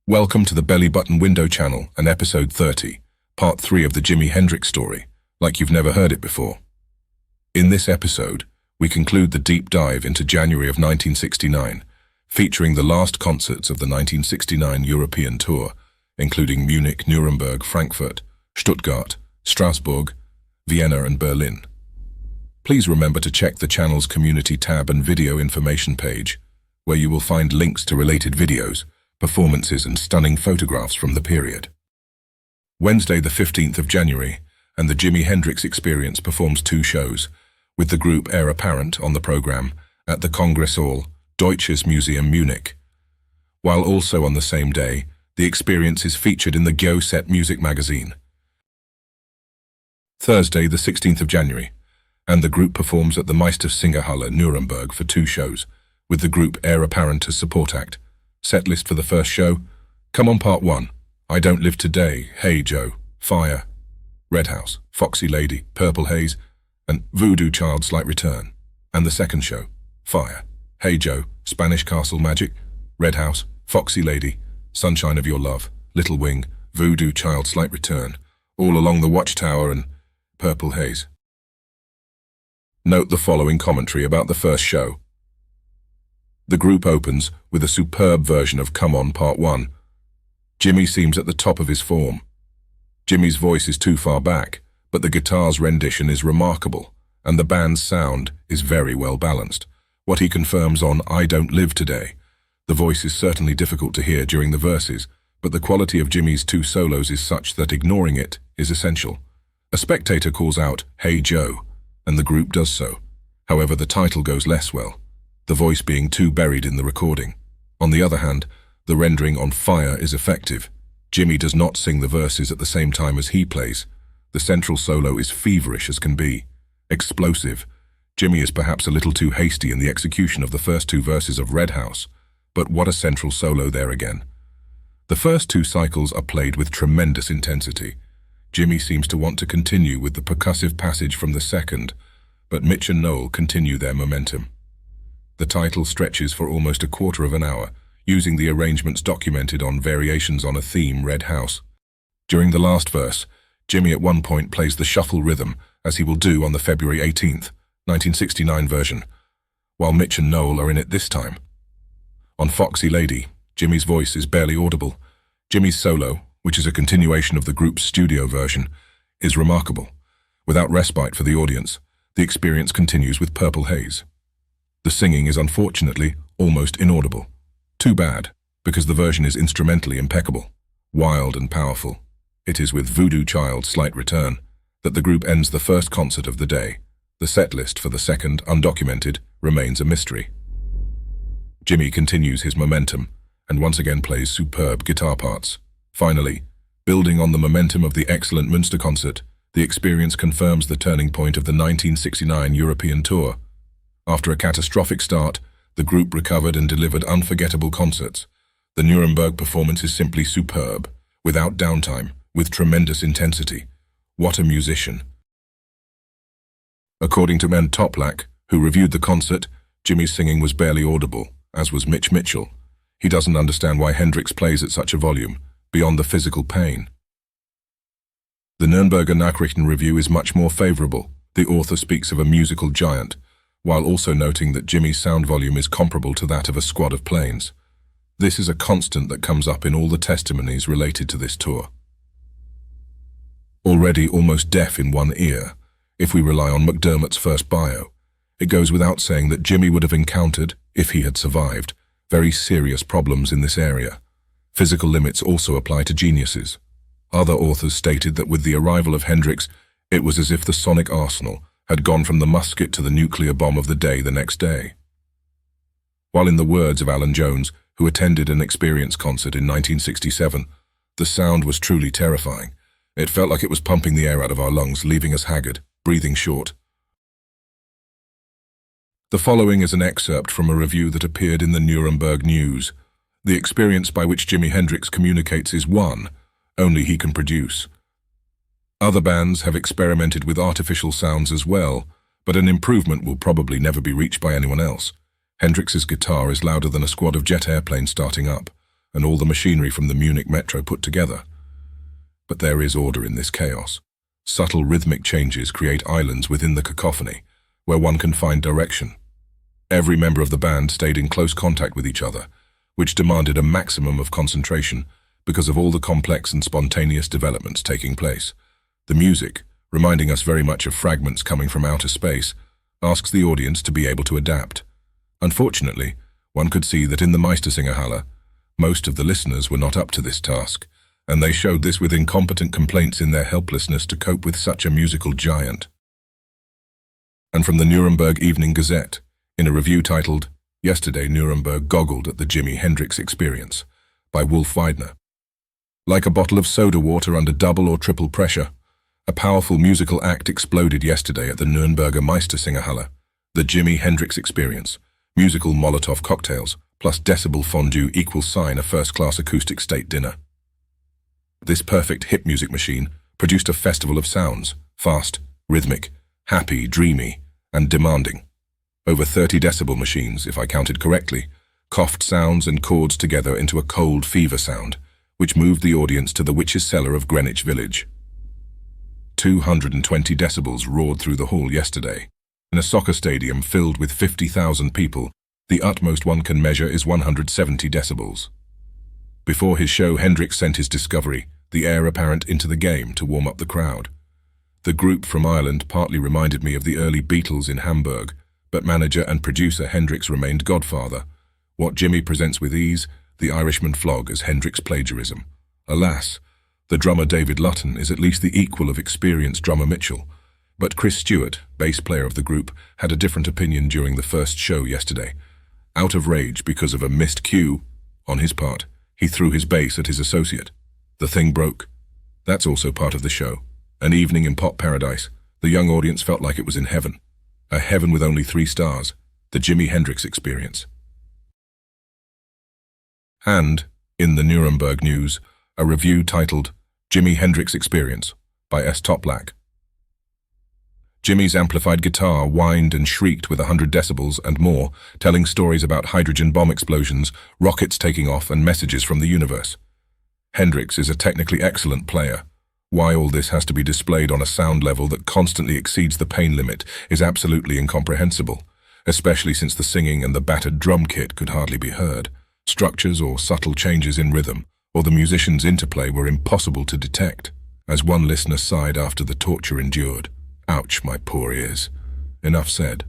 Welcome to the Belly Button Window channel and episode 30, part 3 of the Jimi Hendrix story, like you've never heard it before. In this episode, we conclude the deep dive into January of 1969, featuring the last concerts of the 1969 European tour, including Munich, Nuremberg, Frankfurt, Stuttgart, Strasbourg, Vienna and Berlin. Please remember to check the channel's community tab and video information page, where you will find links to related videos, performances and stunning photographs from the period. Wednesday the 15th of January, and the Jimi Hendrix Experience performs 2 shows, with the group Heir Apparent on the program at the Kongresssaal Deutsches Museum Munich, while also on the same day, the Experience is featured in the GAZETTE music magazine. Thursday the 16th of January, and the group performs at the Meistersingerhalle, Nuremberg for 2 shows, with the group Heir Apparent as support act. Set list for the first show: Come On Part 1, I Don't Live Today, Hey Joe, Fire, Red House, Foxy Lady, Purple Haze, and Voodoo Child Slight Return. And the second show: Fire, Hey Joe, Spanish Castle Magic, Red House, Foxy Lady, Sunshine of Your Love, Little Wing, Voodoo Child Slight Return, All Along the Watchtower and Purple Haze. Note the following commentary about the first show. The group opens with a superb version of Come On Part 1. Jimi seems at the top of his form. Jimi's voice is too far back, but the guitar's rendition is remarkable, and the band's sound is very well balanced. What he confirms on I Don't Live Today. The voice is certainly difficult to hear during the verses, but the quality of Jimi's 2 solos is such that ignoring it is essential. A spectator calls out, Hey Joe, and the group does so. However, the title goes less well, the voice being too buried in the recording. On the other hand, the rendering on Fire is effective. Jimi does not sing the verses at the same time as he plays. The central solo is feverish as can be, explosive. Jimi is perhaps a little too hasty in the execution of the first 2 verses of Red House, but what a central solo there again. The first 2 cycles are played with tremendous intensity. Jimi seems to want to continue with the percussive passage from the second, but Mitch and Noel continue their momentum. The title stretches for almost a quarter of an hour, using the arrangements documented on Variations on a Theme, Red House. During the last verse, Jimi at one point plays the shuffle rhythm, as he will do on the February 18th, 1969 version, while Mitch and Noel are in it this time. On Foxy Lady, Jimi's voice is barely audible. Jimi's solo, which is a continuation of the group's studio version, is remarkable. Without respite for the audience, the experience continues with Purple Haze. The singing is unfortunately almost inaudible. Too bad, because the version is instrumentally impeccable, wild and powerful. It is with Voodoo Child Slight Return that the group ends the first concert of the day. The set list for the second, undocumented, remains a mystery. Jimi continues his momentum and once again plays superb guitar parts. Finally, building on the momentum of the excellent Münster concert, the experience confirms the turning point of the 1969 European tour. After a catastrophic start, the group recovered and delivered unforgettable concerts. The Nuremberg performance is simply superb, without downtime, with tremendous intensity. What a musician. According to Men Toplak, who reviewed the concert, Jimi's singing was barely audible, as was Mitch Mitchell. He doesn't understand why Hendrix plays at such a volume, beyond the physical pain. The Nürnberger Nachrichten review is much more favorable. The author speaks of a musical giant, while also noting that Jimi's sound volume is comparable to that of a squad of planes. This is a constant that comes up in all the testimonies related to this tour. Already almost deaf in one ear, if we rely on McDermott's first bio, it goes without saying that Jimi would have encountered, if he had survived, very serious problems in this area. Physical limits also apply to geniuses. Other authors stated that with the arrival of Hendrix, it was as if the sonic arsenal had gone from the musket to the nuclear bomb of the day the next day. While in the words of Alan Jones, who attended an Experience concert in 1967, the sound was truly terrifying. It felt like it was pumping the air out of our lungs, leaving us haggard, breathing short. The following is an excerpt from a review that appeared in the Nuremberg News. The experience by which Jimi Hendrix communicates is one only he can produce. Other bands have experimented with artificial sounds as well, but an improvement will probably never be reached by anyone else. Hendrix's guitar is louder than a squad of jet airplanes starting up, and all the machinery from the Munich metro put together. But there is order in this chaos. Subtle rhythmic changes create islands within the cacophony, where one can find direction. Every member of the band stayed in close contact with each other, which demanded a maximum of concentration because of all the complex and spontaneous developments taking place. The music, reminding us very much of fragments coming from outer space, asks the audience to be able to adapt. Unfortunately, one could see that in the Meistersingerhalle, most of the listeners were not up to this task, and they showed this with incompetent complaints in their helplessness to cope with such a musical giant. And from the Nuremberg Evening Gazette, in a review titled, "Yesterday Nuremberg Goggled at the Jimi Hendrix Experience," by VIENNA. Like a bottle of soda water under double or triple pressure, a powerful musical act exploded yesterday at the Nürnberger Meistersingerhalle, the Jimi Hendrix Experience. Musical Molotov cocktails plus decibel fondue equals sign a first-class acoustic state dinner. This perfect hip music machine produced a festival of sounds, fast, rhythmic, happy, dreamy, and demanding. Over 30 decibel machines, if I counted correctly, coughed sounds and chords together into a cold fever sound, which moved the audience to the Witch's Cellar of Greenwich Village. 220 decibels roared through the hall yesterday. In a soccer stadium filled with 50,000 people, the utmost one can measure is 170 decibels. Before his show, Hendrix sent his discovery, the heir apparent, into the game to warm up the crowd. The group from Ireland partly reminded me of the early Beatles in Hamburg, but manager and producer Hendrix remained godfather. What Jimmy presents with ease, the Irishman flog as Hendrix plagiarism. Alas, the drummer David Lutton is at least the equal of experienced drummer Mitchell, but Chris Stewart, bass player of the group, had a different opinion during the first show yesterday. Out of rage because of a missed cue on his part, he threw his bass at his associate. The thing broke. That's also part of the show. An evening in pop paradise. The young audience felt like it was in heaven. A heaven with only 3 stars. The Jimi Hendrix Experience. And, in the Nuremberg News, a review titled Jimi Hendrix Experience by STUTTGART. Jimmy's amplified guitar whined and shrieked with 100 decibels and more, telling stories about hydrogen bomb explosions, rockets taking off, and messages from the universe. Hendrix is a technically excellent player. Why all this has to be displayed on a sound level that constantly exceeds the pain limit is absolutely incomprehensible, especially since the singing and the battered drum kit could hardly be heard. Structures or subtle changes in rhythm, or the musicians' interplay were impossible to detect, as one listener sighed after the torture endured. Ouch, my poor ears. Enough said.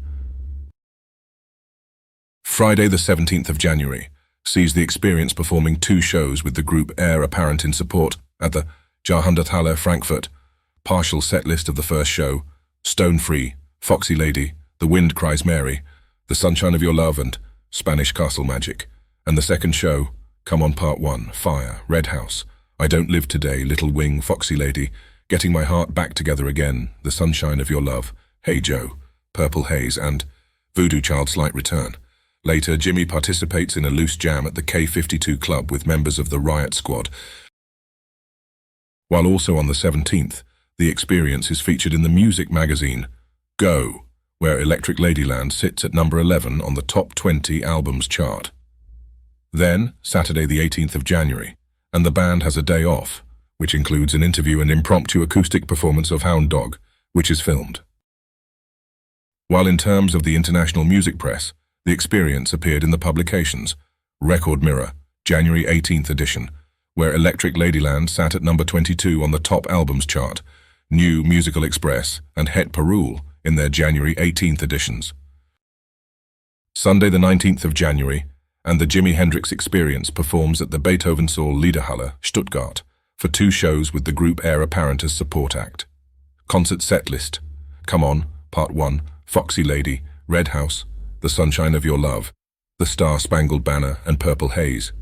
Friday the 17th of January sees the Experience performing 2 shows with the group Heir Apparent in support at the Jahrhunderthalle Frankfurt. Partial set list of the first show: Stone Free, Foxy Lady, The Wind Cries Mary, The Sunshine of Your Love, and Spanish Castle Magic. And the second show, Come On Part 1, Fire, Red House, I Don't Live Today, Little Wing, Foxy Lady, Getting My Heart Back Together Again, The Sunshine of Your Love, Hey Joe, Purple Haze, and Voodoo Child Slight Return. Later, Jimmy participates in a loose jam at the K52 Club with members of the Riot Squad. While also on the 17th, the Experience is featured in the music magazine Go, where Electric Ladyland sits at number 11 on the top 20 albums chart. Then, Saturday the 18th of January, and the band has a day off, which includes an interview and impromptu acoustic performance of Hound Dog, which is filmed. While in terms of the international music press, the Experience appeared in the publications Record Mirror, January 18th edition, where Electric Ladyland sat at number 22 on the top albums chart, New Musical Express and Het Parool in their January 18th editions. Sunday the 19th of January, and the Jimi Hendrix Experience performs at the Beethovensaal Liederhalle, Stuttgart, for 2 shows with the group Heir Apparent as support act. Concert set list: Come On, Part 1, Foxy Lady, Red House, The Sunshine of Your Love, The Star-Spangled Banner, and Purple Haze.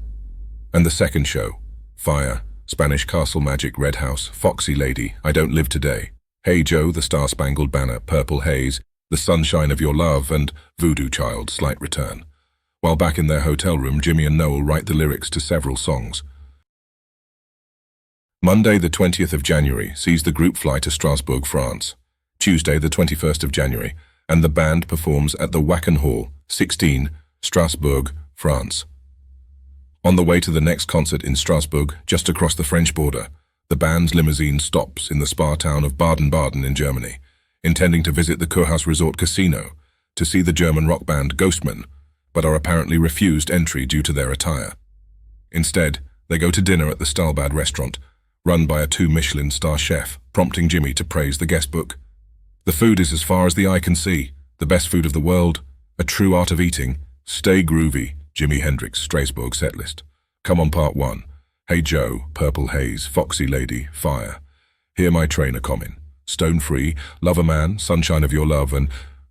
And the second show, Fire, Spanish Castle Magic, Red House, Foxy Lady, I Don't Live Today, Hey Joe, The Star-Spangled Banner, Purple Haze, The Sunshine of Your Love, and Voodoo Child Slight Return. While back in their hotel room, Jimmy and Noel write the lyrics to several songs. Monday the 20th of January sees the group fly to Strasbourg, France. Tuesday the 21st of January, and the band performs at the Wacken Hall, 16, Strasbourg, France. On the way to the next concert in Strasbourg, just across the French border, the band's limousine stops in the spa town of Baden-Baden in Germany, intending to visit the Kurhaus Resort Casino to see the German rock band Ghostman, but are apparently refused entry due to their attire. Instead, they go to dinner at the Stahlbad restaurant, run by a 2-Michelin star chef, prompting Jimmy to praise the guest book. The food is as far as the eye can see, the best food of the world, a true art of eating. Stay groovy, Jimi Hendrix, Strasbourg setlist. Come on, part 1. Hey Joe, Purple Haze, Foxy Lady, Fire. Hear My Train a Common. Stone Free, Love a Man, Sunshine of Your Love, and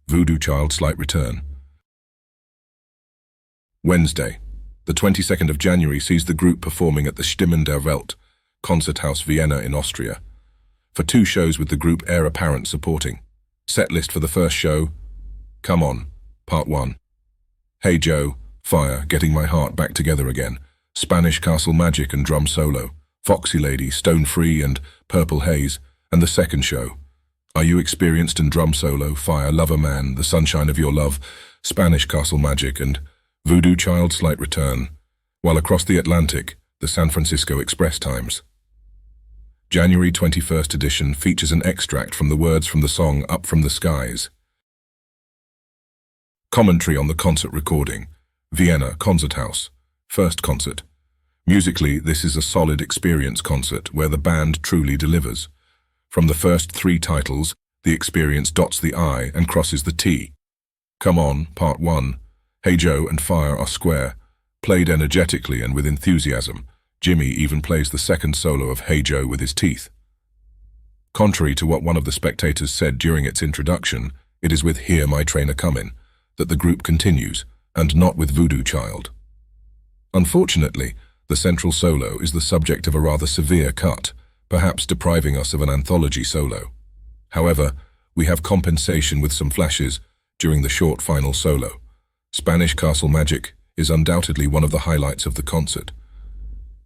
Voodoo Child, Slight Return. Wednesday, the 22nd of January sees the group performing at the Stimmen der Welt, Concerthaus Vienna in Austria, for 2 shows with the group Heir Apparent supporting. Set list for the first show: Come On, Part 1. Hey Joe, Fire, Getting My Heart Back Together Again, Spanish Castle Magic and Drum Solo, Foxy Lady, Stone Free and Purple Haze, and the second show: Are You Experienced in Drum Solo, Fire, Love a Man, The Sunshine of Your Love, Spanish Castle Magic and Voodoo Child, Slight Return, while across the Atlantic, the San Francisco Express Times. January 21st edition features an extract from the words from the song Up From the Skies. Commentary on the concert recording. Vienna, Concerthaus. First concert. Musically, this is a solid experience concert where the band truly delivers. From the first 3 titles, the experience dots the I and crosses the T. Come On, Part 1. Hey Joe and Fire are square, played energetically and with enthusiasm. Jimmy even plays the second solo of Hey Joe with his teeth. Contrary to what one of the spectators said during its introduction, it is with Hear My Train a Comin' that the group continues, and not with Voodoo Child. Unfortunately, the central solo is the subject of a rather severe cut, perhaps depriving us of an anthology solo. However, we have compensation with some flashes during the short final solo. Spanish Castle Magic is undoubtedly one of the highlights of the concert.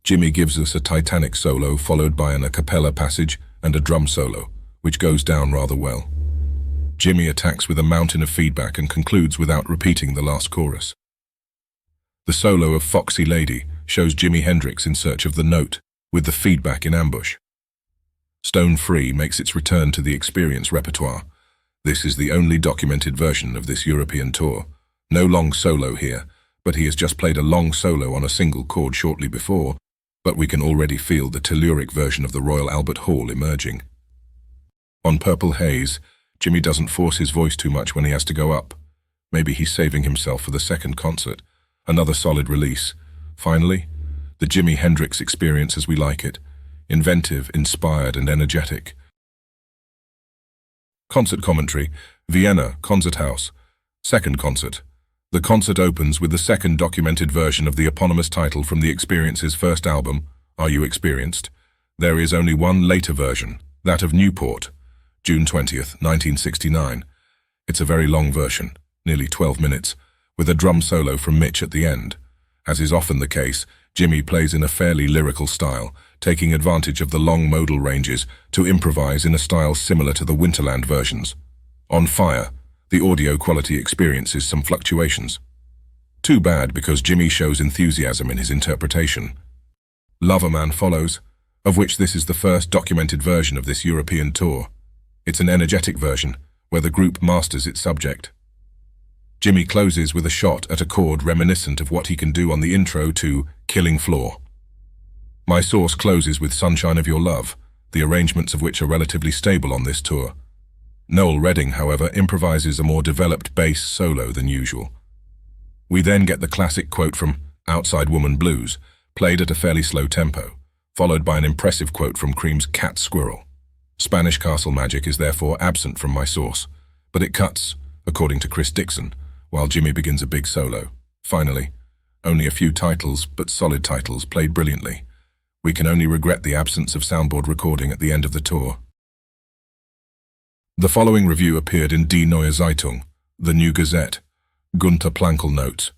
Jimmy gives us a Titanic solo followed by an a cappella passage and a drum solo, which goes down rather well. Jimmy attacks with a mountain of feedback and concludes without repeating the last chorus. The solo of Foxy Lady shows Jimi Hendrix in search of the note, with the feedback in ambush. Stone Free makes its return to the experience repertoire. This is the only documented version of this European tour. No long solo here, but he has just played a long solo on a single chord shortly before, but we can already feel the telluric version of the Royal Albert Hall emerging. On Purple Haze, Jimmy doesn't force his voice too much when he has to go up. Maybe he's saving himself for the second concert. Another solid release. Finally, the Jimi Hendrix experience as we like it. Inventive, inspired and energetic. Concert commentary. Vienna, Concerthaus. Second concert. The concert opens with the second documented version of the eponymous title from the Experience's first album, Are You Experienced? There is only one later version, that of Newport, June 20th, 1969. It's a very long version, nearly 12 minutes, with a drum solo from Mitch at the end. As is often the case, Jimmy plays in a fairly lyrical style, taking advantage of the long modal ranges to improvise in a style similar to the Winterland versions. On Fire, the audio quality experiences some fluctuations. Too bad because Jimmy shows enthusiasm in his interpretation. Love a Man follows, of which this is the first documented version of this European tour. It's an energetic version, where the group masters its subject. Jimmy closes with a shot at a chord reminiscent of what he can do on the intro to Killing Floor. My Source closes with Sunshine of Your Love, the arrangements of which are relatively stable on this tour. Noel Redding, however, improvises a more developed bass solo than usual. We then get the classic quote from Outside Woman Blues, played at a fairly slow tempo, followed by an impressive quote from Cream's Cat Squirrel. Spanish Castle Magic is therefore absent from My Source, but it cuts, according to Chris Dixon, while Jimmy begins a big solo. Finally, only a few titles, but solid titles, played brilliantly. We can only regret the absence of soundboard recording at the end of the tour. The following review appeared in Die Neue Zeitung, the New Gazette. Gunter Plankel notes: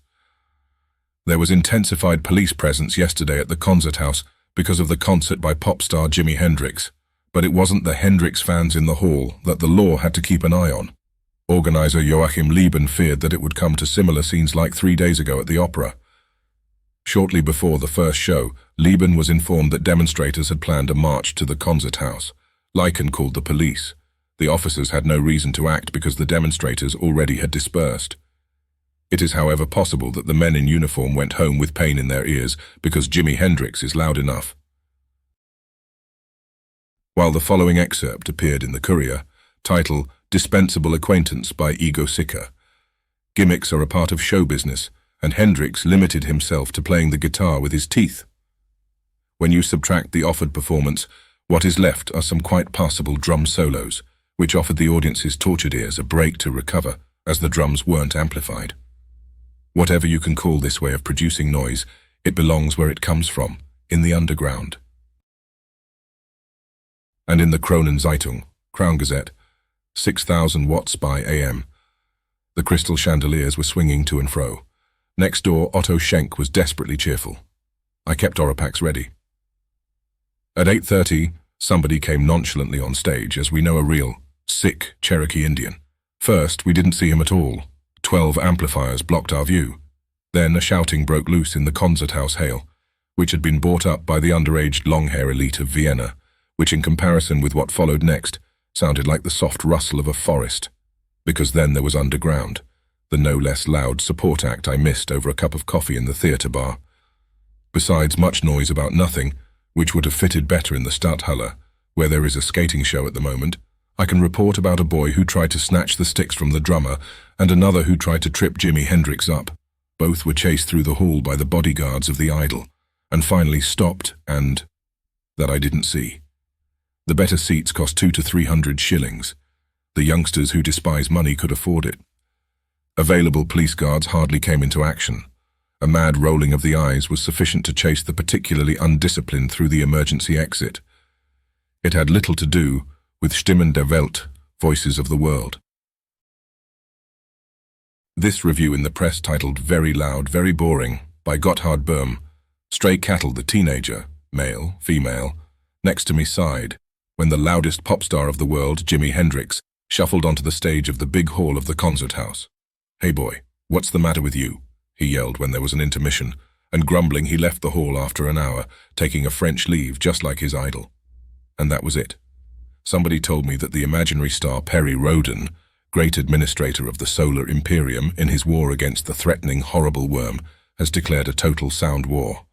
There was intensified police presence yesterday at the Concerthaus because of the concert by pop star Jimi Hendrix, but it wasn't the Hendrix fans in the hall that the law had to keep an eye on. Organizer Joachim Lieben feared that it would come to similar scenes like 3 days ago at the opera. Shortly before the first show, Lieben was informed that demonstrators had planned a march to the concert house. Lycan called the police. The officers had no reason to act because the demonstrators already had dispersed. It is, however, possible that the men in uniform went home with pain in their ears because Jimi Hendrix is loud enough. While the following excerpt appeared in the Courier, title Dispensable Acquaintance by Ego Sicker. Gimmicks are a part of show business, and Hendrix limited himself to playing the guitar with his teeth. When you subtract the offered performance, what is left are some quite passable drum solos, which offered the audience's tortured ears a break to recover, as the drums weren't amplified. Whatever you can call this way of producing noise, it belongs where it comes from, in the underground. And in the Kronen Zeitung, Crown Gazette, 6,000 watts by AM. The crystal chandeliers were swinging to and fro. Next door, Otto Schenk was desperately cheerful. I kept Orapax ready. At 8:30, somebody came nonchalantly on stage, as we know a real, sick Cherokee Indian. First, we didn't see him at all. 12 amplifiers blocked our view. Then a shouting broke loose in the concert house hail, which had been bought up by the underaged long-hair elite of Vienna, which in comparison with what followed next, sounded like the soft rustle of a forest. Because then there was underground, the no less loud support act I missed over a cup of coffee in the theatre bar. Besides much noise about nothing, which would have fitted better in the Stadthalle, where there is a skating show at the moment, I can report about a boy who tried to snatch the sticks from the drummer and another who tried to trip Jimi Hendrix up. Both were chased through the hall by the bodyguards of the idol, and finally stopped and... that I didn't see. The better seats cost 200 to 300 shillings. The youngsters who despise money could afford it. Available police guards hardly came into action. A mad rolling of the eyes was sufficient to chase the particularly undisciplined through the emergency exit. It had little to do with Stimmen der Welt, Voices of the World. This review in the press titled Very Loud, Very Boring by Gotthard Böhm, Stray Cattle the teenager, male, female, next to me sighed when the loudest pop star of the world, Jimi Hendrix, shuffled onto the stage of the big hall of the concert house. "Hey boy, what's the matter with you?" he yelled when there was an intermission, and grumbling he left the hall after an hour, taking a French leave just like his idol. And that was it. Somebody told me that the imaginary star Perry Rhodan, great administrator of the Solar Imperium in his war against the threatening horrible worm, has declared a total sound war.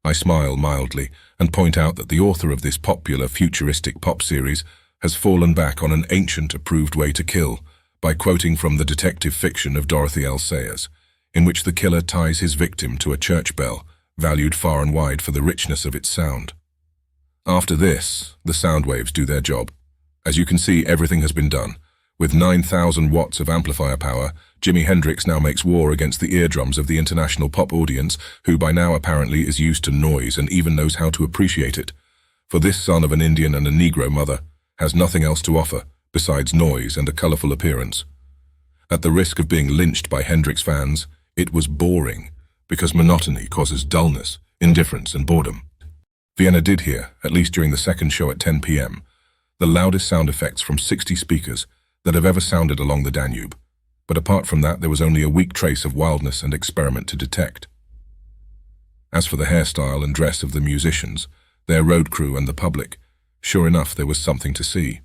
I smile mildly and point out that the author of this popular futuristic pop series has fallen back on an ancient approved way to kill by quoting from the detective fiction of Dorothy L. Sayers, in which the killer ties his victim to a church bell, valued far and wide for the richness of its sound. After this, the sound waves do their job. As you can see, everything has been done. With 9,000 watts of amplifier power, Jimi Hendrix now makes war against the eardrums of the international pop audience, who by now apparently is used to noise and even knows how to appreciate it. For this son of an Indian and a Negro mother has nothing else to offer besides noise and a colorful appearance. At the risk of being lynched by Hendrix fans, it was boring, because monotony causes dullness, indifference and boredom. Vienna did hear, at least during the second show at 10 p.m., the loudest sound effects from 60 speakers that have ever sounded along the Danube, but apart from that there was only a weak trace of wildness and experiment to detect. As for the hairstyle and dress of the musicians, their road crew and the public, sure enough there was something to see.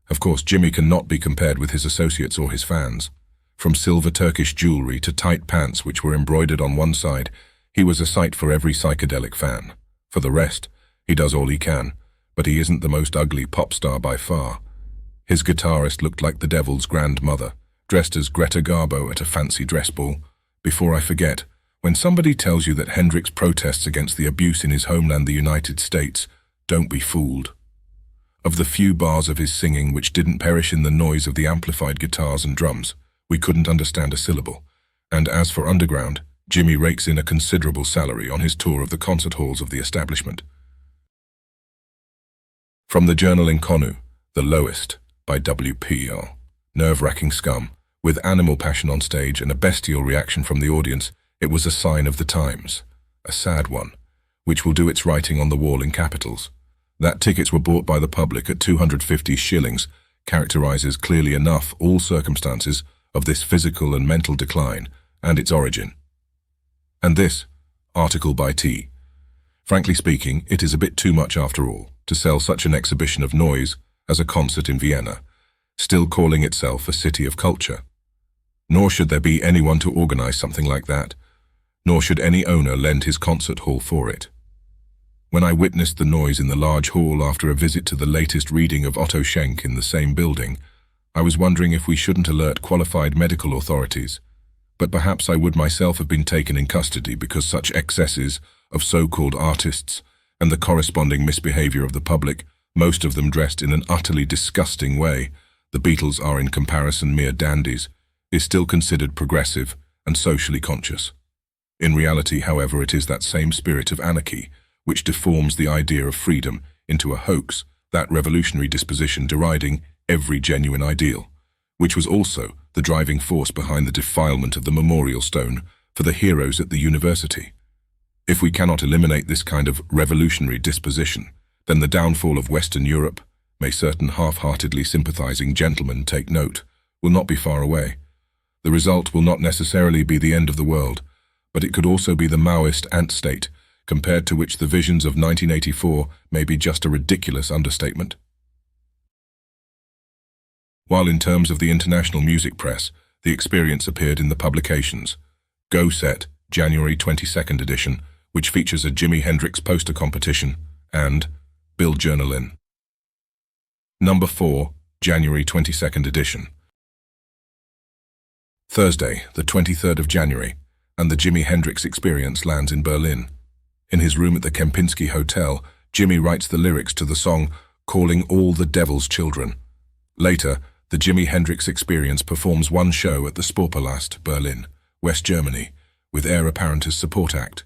Of course, Jimi cannot be compared with his associates or his fans. From silver Turkish jewelry to tight pants which were embroidered on one side, he was a sight for every psychedelic fan. For the rest, he does all he can, but he isn't the most ugly pop star by far. His guitarist looked like the devil's grandmother, dressed as Greta Garbo at a fancy dress ball. Before I forget, when somebody tells you that Hendrix protests against the abuse in his homeland, the United States, don't be fooled. Of the few bars of his singing which didn't perish in the noise of the amplified guitars and drums, we couldn't understand a syllable. And as for underground, Jimi rakes in a considerable salary on his tour of the concert halls of the establishment. From the journal INCONNU, The Lowest, by W.P.L. Nerve-wracking scum, with animal passion on stage and a bestial reaction from the audience, it was a sign of the times, a sad one, which will do its writing on the wall in capitals. That tickets were bought by the public at 250 shillings characterizes clearly enough all circumstances of this physical and mental decline and its origin. And this, article by T. Frankly speaking, it is a bit too much after all, to sell such an exhibition of noise as a concert in Vienna, still calling itself a city of culture. Nor should there be anyone to organize something like that, nor should any owner lend his concert hall for it. When I witnessed the noise in the large hall after a visit to the latest reading of Otto Schenk in the same building, I was wondering if we shouldn't alert qualified medical authorities, but perhaps I would myself have been taken in custody because such excesses of so-called artists and the corresponding misbehavior of the public, most of them dressed in an utterly disgusting way, the Beatles are in comparison mere dandies, is still considered progressive and socially conscious. In reality, however, it is that same spirit of anarchy which deforms the idea of freedom into a hoax, that revolutionary disposition deriding every genuine ideal, which was also the driving force behind the defilement of the memorial stone for the heroes at the university. If we cannot eliminate this kind of revolutionary disposition, then the downfall of Western Europe, may certain half-heartedly sympathizing gentlemen take note, will not be far away. The result will not necessarily be the end of the world, but it could also be the Maoist ant state, compared to which the visions of 1984 may be just a ridiculous understatement. While in terms of the international music press, the experience appeared in the publications GAZETTE, January 22nd edition, which features a Jimi Hendrix poster competition, and Bild Journalin. Number 4, January 22nd edition. Thursday, the 23rd of January, and the Jimi Hendrix experience lands in Berlin. In his room at the Kempinski Hotel, Jimi writes the lyrics to the song Calling All the Devil's Children. Later, the Jimi Hendrix experience performs one show at the Sportpalast, Berlin, West Germany, with Heir Apparent's support act.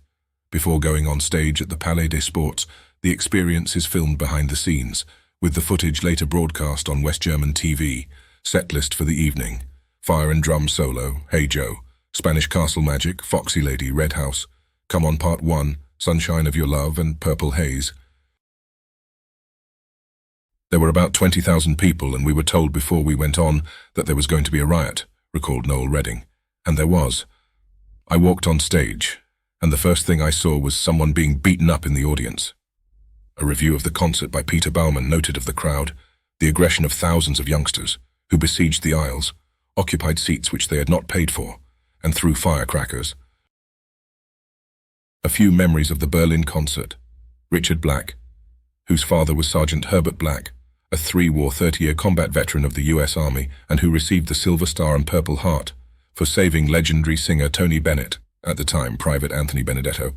Before going on stage at the Palais des Sports, the experience is filmed behind the scenes, with the footage later broadcast on West German TV. Setlist for the evening: Fire and Drum Solo, Hey Joe, Spanish Castle Magic, Foxy Lady, Red House, Come On Part 1, Sunshine of Your Love, and Purple Haze. There were about 20,000 people, and we were told before we went on that there was going to be a riot, recalled Noel Redding. And there was. I walked on stage, and the first thing I saw was someone being beaten up in the audience. A review of the concert by Peter Baumann noted of the crowd the aggression of thousands of youngsters who besieged the aisles, occupied seats which they had not paid for, and threw firecrackers. A few memories of the Berlin concert. Richard Black, whose father was Sergeant Herbert Black, a 3-war 30-year combat veteran of the U.S. Army and who received the Silver Star and Purple Heart for saving legendary singer Tony Bennett, at the time Private Anthony Benedetto,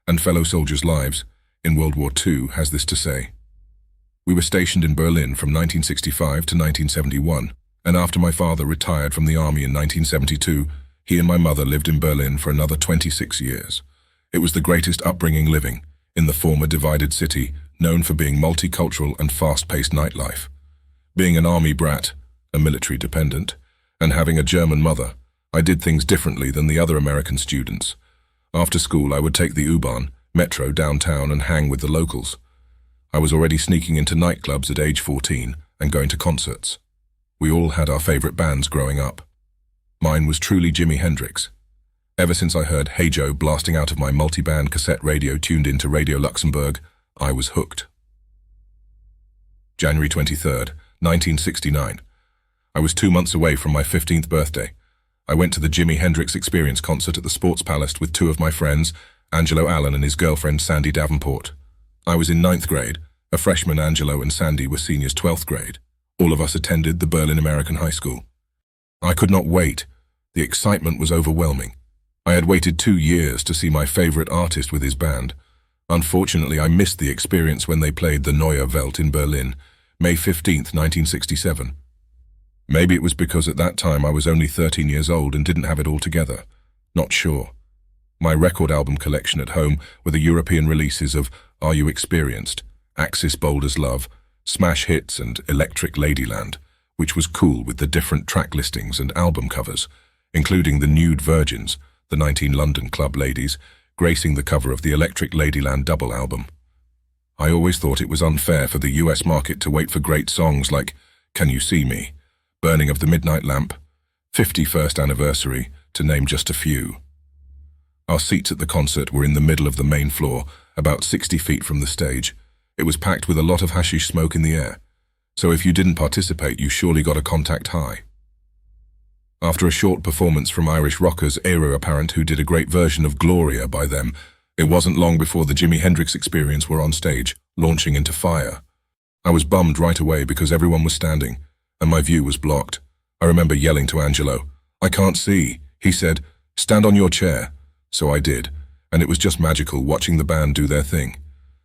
and fellow soldiers' lives in World War II, has this to say: We were stationed in Berlin from 1965 to 1971, and after my father retired from the army in 1972, he and my mother lived in Berlin for another 26 years. It was the greatest upbringing living in the former divided city, known for being multicultural and fast-paced nightlife. Being an army brat, a military dependent, and having a German mother, I did things differently than the other American students. After school, I would take the U-Bahn, metro downtown, and hang with the locals. I was already sneaking into nightclubs at age 14 and going to concerts. We all had our favorite bands growing up. Mine was truly Jimi Hendrix. Ever since I heard Hey Joe blasting out of my multi-band cassette radio tuned into Radio Luxembourg, I was hooked. January 23rd, 1969. I was 2 months away from my 15th birthday. I went to the Jimi Hendrix Experience concert at the Sports Palace with 2 of my friends, Angelo Allen and his girlfriend Sandy Davenport. I was in 9th grade. A freshman, Angelo and Sandy were seniors 12th grade. All of us attended the Berlin American High School. I could not wait. The excitement was overwhelming. I had waited 2 years to see my favorite artist with his band. Unfortunately, I missed the experience when they played the Neue Welt in Berlin, May 15th, 1967. Maybe it was because at that time I was only 13 years old and didn't have it all together. Not sure. My record album collection at home were the European releases of Are You Experienced, Axis Bold as Love, Smash Hits and Electric Ladyland, which was cool with the different track listings and album covers, including the Nude Virgins, the 19 London club ladies, gracing the cover of the Electric Ladyland double album. I always thought it was unfair for the US market to wait for great songs like Can You See Me, Burning of the Midnight Lamp, 51st Anniversary, to name just a few. Our seats at the concert were in the middle of the main floor, about 60 feet from the stage. It was packed with a lot of hashish smoke in the air, so if you didn't participate, you surely got a contact high. After a short performance from Irish rockers Heir Apparent, who did a great version of Gloria by them, it wasn't long before the Jimi Hendrix Experience were on stage, launching into fire. I was bummed right away because everyone was standing, and my view was blocked. I remember yelling to Angelo, "I can't see." He said, "Stand on your chair." So I did, and it was just magical watching the band do their thing.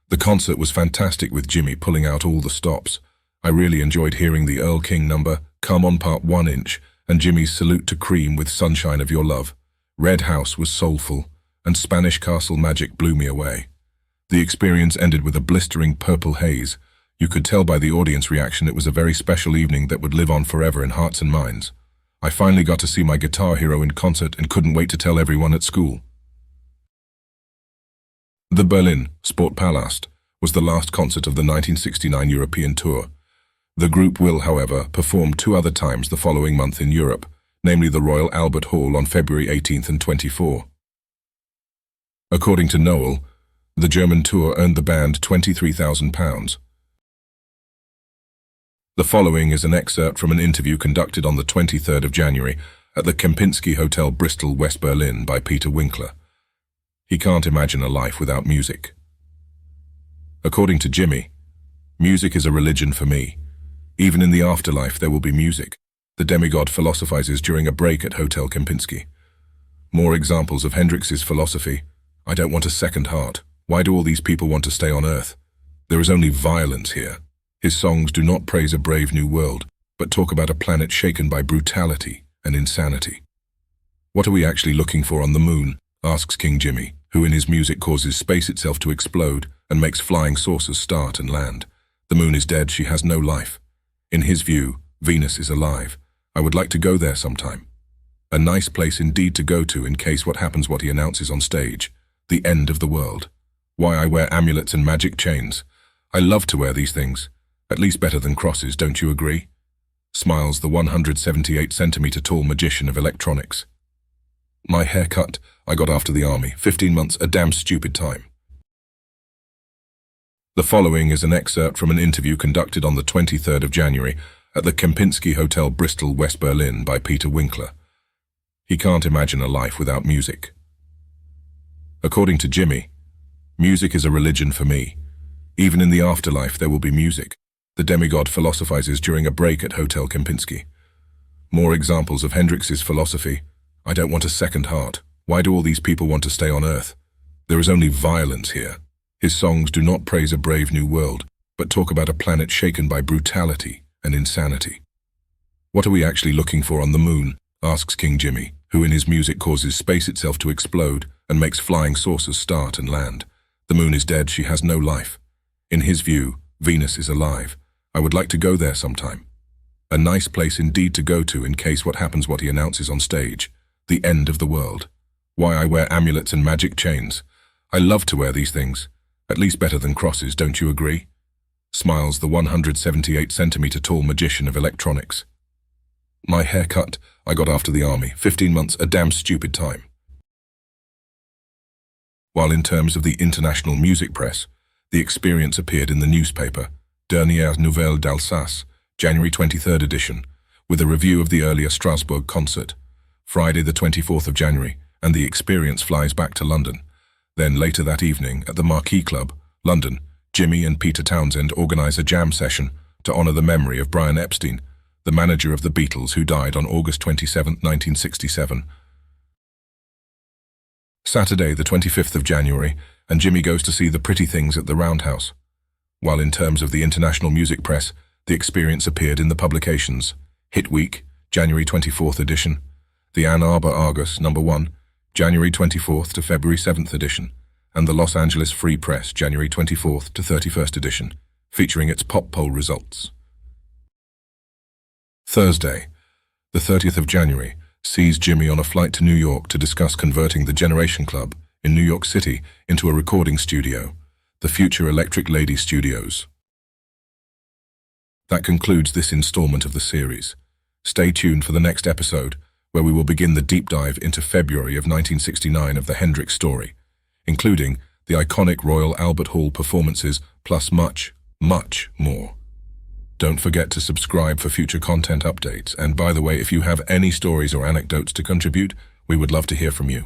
The concert was fantastic with Jimmy pulling out all the stops. I really enjoyed hearing the Earl King number, Come On Part 1 Inch, and Jimmy's salute to Cream with Sunshine of Your Love. Red House was soulful, and Spanish Castle Magic blew me away. The experience ended with a blistering purple haze. You could tell by the audience reaction it was a very special evening that would live on forever in hearts and minds. I finally got to see my guitar hero in concert and couldn't wait to tell everyone at school. The Berlin Sportpalast was the last concert of the 1969 European tour. The group will, however, perform 2 other times the following month in Europe, namely the Royal Albert Hall on February 18th and 24. According to Noel, the German tour earned the band £23,000. The following is an excerpt from an interview conducted on the 23rd of January at the Kempinski Hotel, Bristol, West Berlin by Peter Winkler. He can't imagine a life without music. According to Jimmy, music is a religion for me. Even in the afterlife there will be music. The demigod philosophizes during a break at Hotel Kempinski. More examples of Hendrix's philosophy. I don't want a second heart. Why do all these people want to stay on earth? There is only violence here. His songs do not praise a brave new world, but talk about a planet shaken by brutality and insanity. What are we actually looking for on the moon? Asks King Jimmy, who in his music causes space itself to explode and makes flying saucers start and land. The moon is dead, she has no life. In his view, Venus is alive. I would like to go there sometime. A nice place indeed to go to in case what happens what he announces on stage, the end of the world. Why I wear amulets and magic chains. I love to wear these things. At least better than crosses, don't you agree? Smiles the 178-centimeter tall magician of electronics. My haircut I got after the army, 15 months, a damn stupid time. The following is an excerpt from an interview conducted on the 23rd of January at the Kempinski Hotel, Bristol, West Berlin by Peter Winkler. He can't imagine a life without music. According to Jimmy, music is a religion for me. Even in the afterlife there will be music. The demigod philosophizes during a break at Hotel Kempinski. More examples of Hendrix's philosophy. I don't want a second heart. Why do all these people want to stay on earth? There is only violence here. His songs do not praise a brave new world, but talk about a planet shaken by brutality and insanity. What are we actually looking for on the moon? Asks King Jimmy, who in his music causes space itself to explode and makes flying saucers start and land. The moon is dead, she has no life. In his view, Venus is alive. I would like to go there sometime. A nice place indeed to go to in case what happens what he announces on stage, the end of the world. Why I wear amulets and magic chains. I love to wear these things. At least better than crosses, don't you agree? Smiles the 178-centimeter tall magician of electronics. My haircut I got after the army, 15 months, a damn stupid time. While in terms of the international music press, the experience appeared in the newspaper, Dernière Nouvelle d'Alsace, January 23rd edition, with a review of the earlier Strasbourg concert. Friday the 24th of January, and the experience flies back to London. Then later that evening, at the Marquee Club, London, Jimmy and Peter Townsend organize a jam session to honor the memory of Brian Epstein, the manager of the Beatles who died on August 27, 1967. Saturday the 25th of January, and Jimmy goes to see the Pretty Things at the Roundhouse. While in terms of the international music press, the experience appeared in the publications Hit Week, January 24th edition, the Ann Arbor Argus, No. 1, January 24th to February 7th edition, and the Los Angeles Free Press, January 24th to 31st edition, featuring its pop poll results. Thursday, the 30th of January, sees Jimmy on a flight to New York to discuss converting the Generation Club in New York City into a recording studio, the future Electric Lady Studios. That concludes this installment of the series. Stay tuned for the next episode, where we will begin the deep dive into February of 1969 of the Hendrix story, including the iconic Royal Albert Hall performances, plus much, much more. Don't forget to subscribe for future content updates, and by the way, if you have any stories or anecdotes to contribute, we would love to hear from you.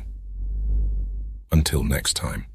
Until next time.